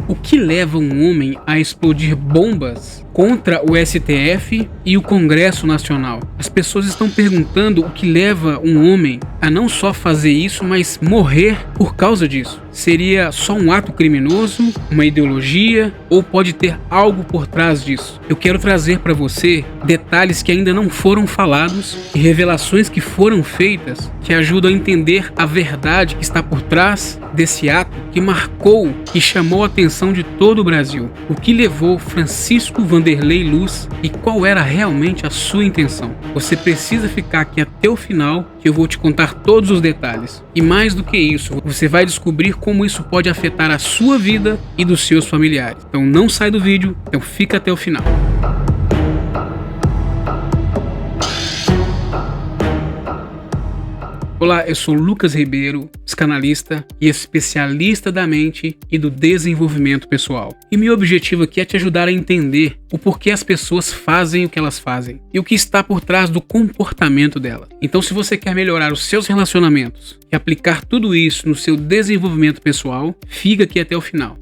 O que leva um homem a explodir bombas contra o STF e o Congresso Nacional? As pessoas estão perguntando o que leva um homem a não só fazer isso, mas morrer por causa disso. Seria só um ato criminoso, uma ideologia, ou pode ter algo por trás disso? Eu quero trazer para você detalhes que ainda não foram falados e revelações que foram feitas que ajudam a entender a verdade que está por trás desse ato que marcou e chamou a atenção de todo o Brasil. O que levou Francisco Vanderlei Luz e qual era realmente a sua intenção? Você precisa ficar aqui até o final que eu vou te contar todos os detalhes. E mais do que isso, você vai descobrir como isso pode afetar a sua vida e dos seus familiares. Então não sai do vídeo, então fica até o final. Olá, eu sou Lucas Ribeiro, psicanalista e especialista da mente e do desenvolvimento pessoal. E meu objetivo aqui é te ajudar a entender o porquê as pessoas fazem o que elas fazem e o que está por trás do comportamento delas. Então, se você quer melhorar os seus relacionamentos e aplicar tudo isso no seu desenvolvimento pessoal, fica aqui até o final.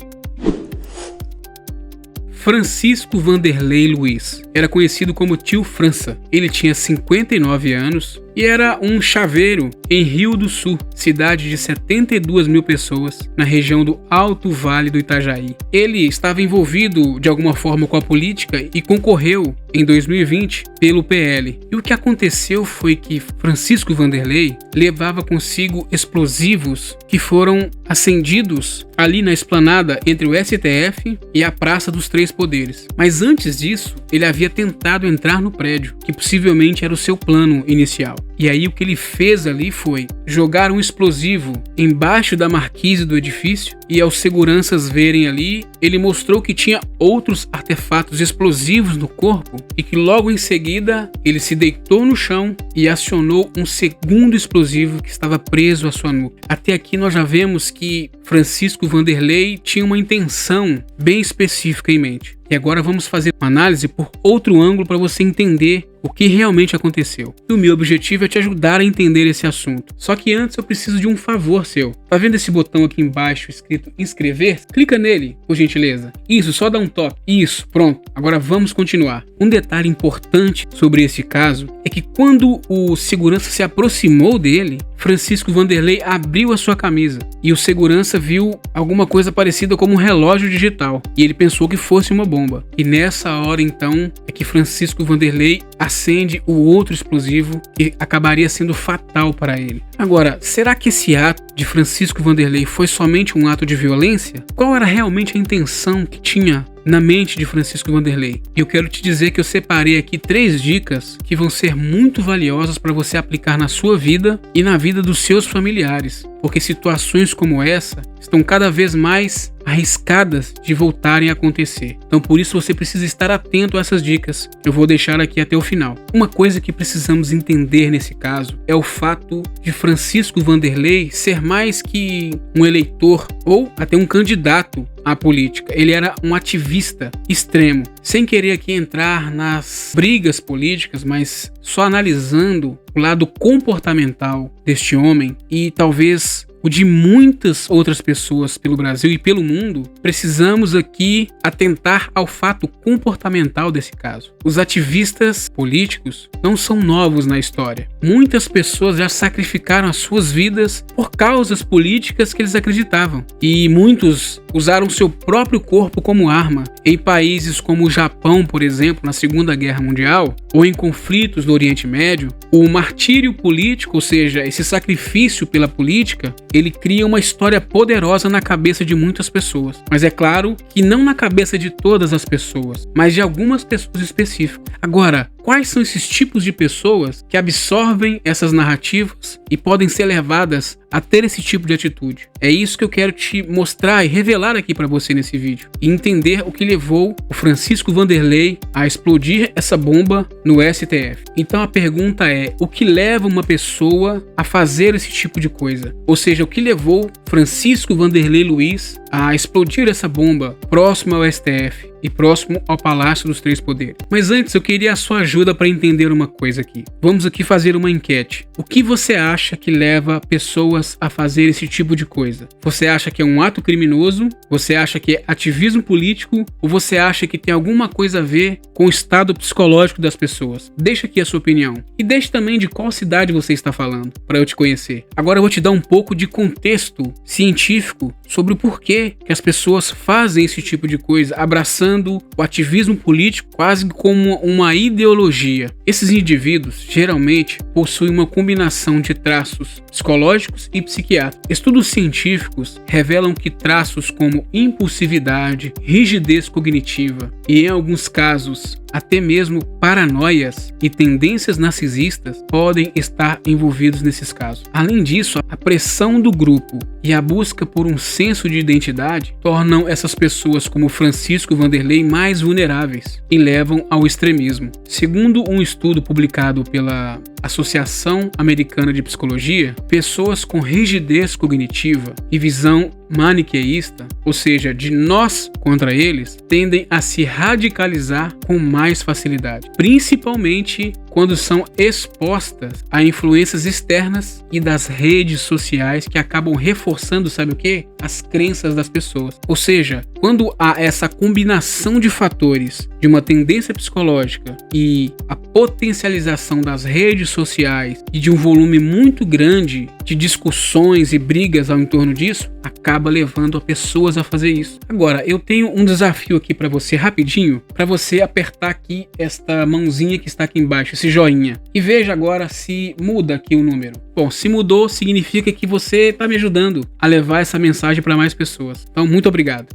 Francisco Vanderlei Luiz era conhecido como Tio França. Ele tinha 59 anos e era um chaveiro em Rio do Sul, cidade de 72 mil pessoas, na região do Alto Vale do Itajaí. Ele estava envolvido de alguma forma com a política e concorreu em 2020 pelo PL. E o que aconteceu foi que Francisco Vanderlei levava consigo explosivos que foram acendidos ali na esplanada entre o STF e a Praça dos Três Poderes. Mas antes disso, ele havia tentado entrar no prédio, que possivelmente era o seu plano inicial. E aí o que ele fez ali foi jogar um explosivo embaixo da marquise do edifício e aos seguranças verem ali, ele mostrou que tinha outros artefatos explosivos no corpo e que logo em seguida ele se deitou no chão e acionou um segundo explosivo que estava preso à sua nuca. Até aqui nós já vemos que Francisco Vanderlei tinha uma intenção bem específica em mente. E agora vamos fazer uma análise por outro ângulo para você entender o que realmente aconteceu. E o meu objetivo é te ajudar a entender esse assunto. Só que antes eu preciso de um favor seu. Tá vendo esse botão aqui embaixo escrito inscrever? Clica nele, por gentileza. Isso, só dá um toque. Isso, pronto. Agora vamos continuar. Um detalhe importante sobre esse caso é que quando o segurança se aproximou dele, Francisco Vanderlei abriu a sua camisa e o segurança viu alguma coisa parecida como um relógio digital e ele pensou que fosse uma bomba. E nessa hora então é que Francisco Vanderlei acende o outro explosivo que acabaria sendo fatal para ele. Agora, será que esse ato de Francisco Vanderlei foi somente um ato de violência? Qual era realmente a intenção que tinha na mente de Francisco Vanderlei? E eu quero te dizer que eu separei aqui 3 dicas que vão ser muito valiosas para você aplicar na sua vida e na vida dos seus familiares, porque situações como essa estão cada vez mais arriscadas de voltarem a acontecer. Então por isso você precisa estar atento a essas dicas. Eu vou deixar aqui até o final. Uma coisa que precisamos entender nesse caso é o fato de Francisco Vanderlei ser mais que um eleitor ou até um candidato à política. Ele era um ativista extremo. Sem querer aqui entrar nas brigas políticas, mas só analisando o lado comportamental deste homem e talvez o de muitas outras pessoas pelo Brasil e pelo mundo, precisamos aqui atentar ao fato comportamental desse caso. Os ativistas políticos não são novos na história. Muitas pessoas já sacrificaram as suas vidas por causas políticas que eles acreditavam. E muitos usaram seu próprio corpo como arma em países como o Japão, por exemplo, na Segunda Guerra Mundial, ou em conflitos no Oriente Médio. O martírio político, ou seja, esse sacrifício pela política, ele cria uma história poderosa na cabeça de muitas pessoas. Mas é claro que não na cabeça de todas as pessoas, mas de algumas pessoas específicas. Agora, quais são esses tipos de pessoas que absorvem essas narrativas e podem ser levadas a ter esse tipo de atitude? É isso que eu quero te mostrar e revelar aqui para você nesse vídeo. E entender o que levou o Francisco Vanderlei a explodir essa bomba no STF. Então a pergunta é, o que leva uma pessoa a fazer esse tipo de coisa? Ou seja, o que levou Francisco Vanderlei Luiz a explodir essa bomba próximo ao STF e próximo ao Palácio dos Três Poderes. Mas antes eu queria a sua ajuda para entender uma coisa aqui. Vamos aqui fazer uma enquete. O que você acha que leva pessoas a fazer esse tipo de coisa? Você acha que é um ato criminoso? Você acha que é ativismo político? Ou você acha que tem alguma coisa a ver com o estado psicológico das pessoas? Deixa aqui a sua opinião. E deixe também de qual cidade você está falando, para eu te conhecer. Agora eu vou te dar um pouco de contexto científico sobre o porquê que as pessoas fazem esse tipo de coisa, abraçando o ativismo político quase como uma ideologia. Esses indivíduos geralmente possuem uma combinação de traços psicológicos e psiquiátricos. Estudos científicos revelam que traços como impulsividade, rigidez cognitiva e, em alguns casos, até mesmo paranoias e tendências narcisistas podem estar envolvidos nesses casos. Além disso, a pressão do grupo e a busca por um senso de identidade tornam essas pessoas como Francisco Vanderlei mais vulneráveis e levam ao extremismo. Segundo um estudo publicado pela Associação Americana de Psicologia, pessoas com rigidez cognitiva e visão maniqueísta, ou seja, de nós contra eles, tendem a se radicalizar com mais facilidade, principalmente quando são expostas a influências externas e das redes sociais que acabam reforçando, sabe o quê? As crenças das pessoas. Ou seja, quando há essa combinação de fatores de uma tendência psicológica e a potencialização das redes sociais e de um volume muito grande de discussões e brigas ao entorno disso, acaba levando a pessoas a fazer isso. Agora, eu tenho um desafio aqui para você rapidinho, para você apertar aqui esta mãozinha que está aqui embaixo, esse joinha, e veja agora se muda aqui o número. Bom, se mudou, significa que você está me ajudando a levar essa mensagem para mais pessoas. Então, muito obrigado.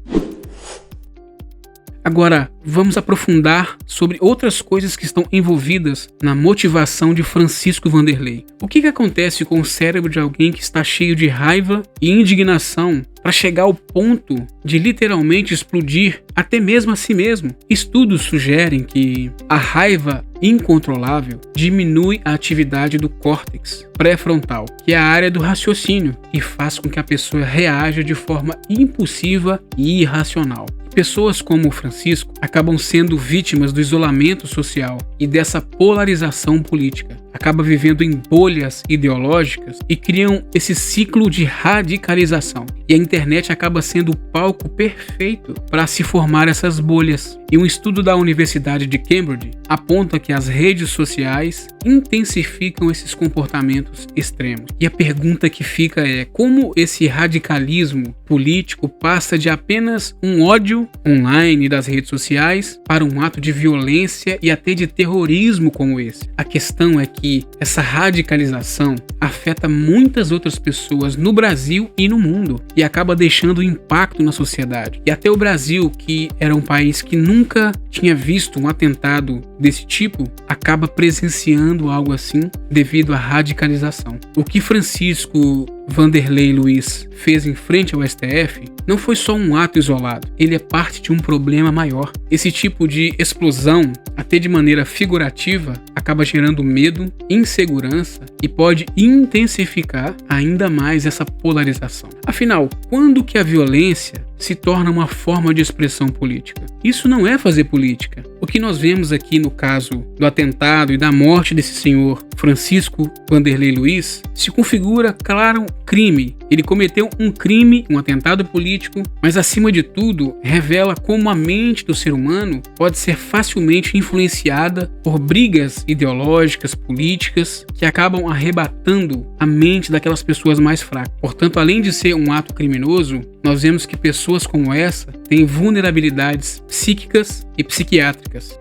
Agora, vamos aprofundar sobre outras coisas que estão envolvidas na motivação de Francisco Vanderlei. O que acontece com o cérebro de alguém que está cheio de raiva e indignação para chegar ao ponto de literalmente explodir até mesmo a si mesmo? Estudos sugerem que a raiva incontrolável diminui a atividade do córtex pré-frontal, que é a área do raciocínio, e faz com que a pessoa reaja de forma impulsiva e irracional. Pessoas como o Francisco acabam sendo vítimas do isolamento social e dessa polarização política. Acabam vivendo em bolhas ideológicas e criam esse ciclo de radicalização. E a internet acaba sendo o palco perfeito para se formar essas bolhas. E um estudo da Universidade de Cambridge aponta que as redes sociais intensificam esses comportamentos extremos. E a pergunta que fica é: como esse radicalismo político passa de apenas um ódio online das redes sociais para um ato de violência e até de terrorismo como esse? A questão é que essa radicalização afeta muitas outras pessoas no Brasil e no mundo e acaba deixando impacto na sociedade. E até o Brasil, que era um país que nunca tinha visto um atentado desse tipo, acaba presenciando algo assim devido à radicalização. O que Francisco Vanderlei Luiz fez em frente ao STF não foi só um ato isolado, ele é parte de um problema maior. Esse tipo de explosão, até de maneira figurativa, acaba gerando medo, insegurança e pode intensificar ainda mais essa polarização. Afinal, quando que a violência se torna uma forma de expressão política? Isso não é fazer política. O que nós vemos aqui no caso do atentado e da morte desse senhor Francisco Vanderlei Luiz se configura, claro, crime. Ele cometeu um crime, um atentado político, mas acima de tudo revela como a mente do ser humano pode ser facilmente influenciada por brigas ideológicas, políticas, que acabam arrebatando a mente daquelas pessoas mais fracas. Portanto, além de ser um ato criminoso, nós vemos que pessoas como essa têm vulnerabilidades psíquicas e psiquiátricas.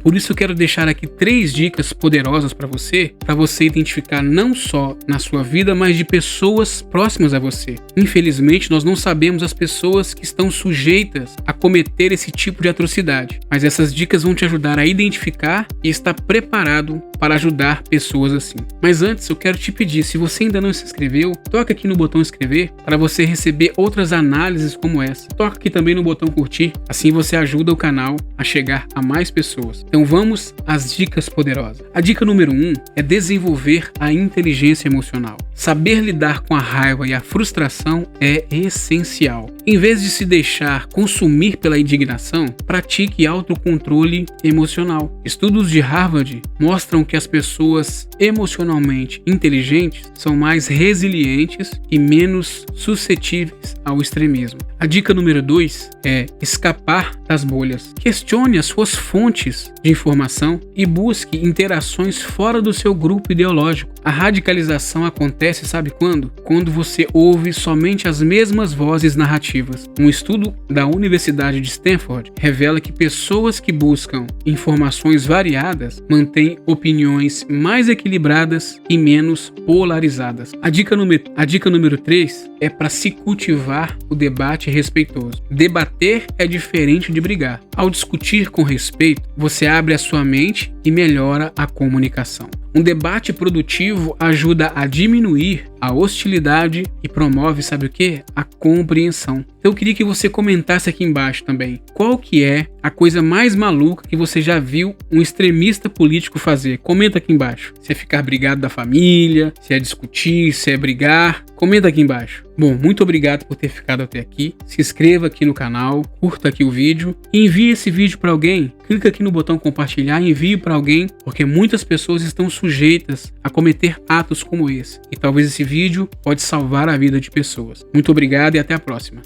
Por isso eu quero deixar aqui 3 dicas poderosas para você identificar não só na sua vida, mas de pessoas próximas a você. Infelizmente, nós não sabemos as pessoas que estão sujeitas a cometer esse tipo de atrocidade, mas essas dicas vão te ajudar a identificar e estar preparado para ajudar pessoas assim. Mas antes, eu quero te pedir, se você ainda não se inscreveu, toca aqui no botão inscrever para você receber outras análises como essa. Toca aqui também no botão curtir, assim você ajuda o canal a chegar a mais pessoas. Então vamos às dicas poderosas. A dica número 1 é desenvolver a inteligência emocional. Saber lidar com a raiva e a frustração é essencial. Em vez de se deixar consumir pela indignação, pratique autocontrole emocional. Estudos de Harvard mostram que as pessoas emocionalmente inteligentes são mais resilientes e menos suscetíveis ao extremismo. A dica número 2 é escapar das bolhas. Questione as suas fontes de informação e busque interações fora do seu grupo ideológico. A radicalização acontece, sabe quando? Quando você ouve somente as mesmas vozes narrativas. Um estudo da Universidade de Stanford revela que pessoas que buscam informações variadas mantêm opiniões mais equilibradas e menos polarizadas. A dica número 3 é para se cultivar o debate respeitoso. Debater é diferente de brigar. Ao discutir com respeito, você abre a sua mente e melhora a comunicação. Um debate produtivo ajuda a diminuir a hostilidade e promove, sabe o quê? A compreensão. Eu queria que você comentasse aqui embaixo também. Qual que é a coisa mais maluca que você já viu um extremista político fazer? Comenta aqui embaixo. Se é ficar brigado da família, se é discutir, se é brigar. Comenta aqui embaixo. Bom, muito obrigado por ter ficado até aqui. Se inscreva aqui no canal, curta aqui o vídeo, envie esse vídeo para alguém. Clica aqui no botão compartilhar e envie para alguém, porque muitas pessoas estão sujeitas a cometer atos como esse. E talvez esse vídeo pode salvar a vida de pessoas. Muito obrigado e até a próxima.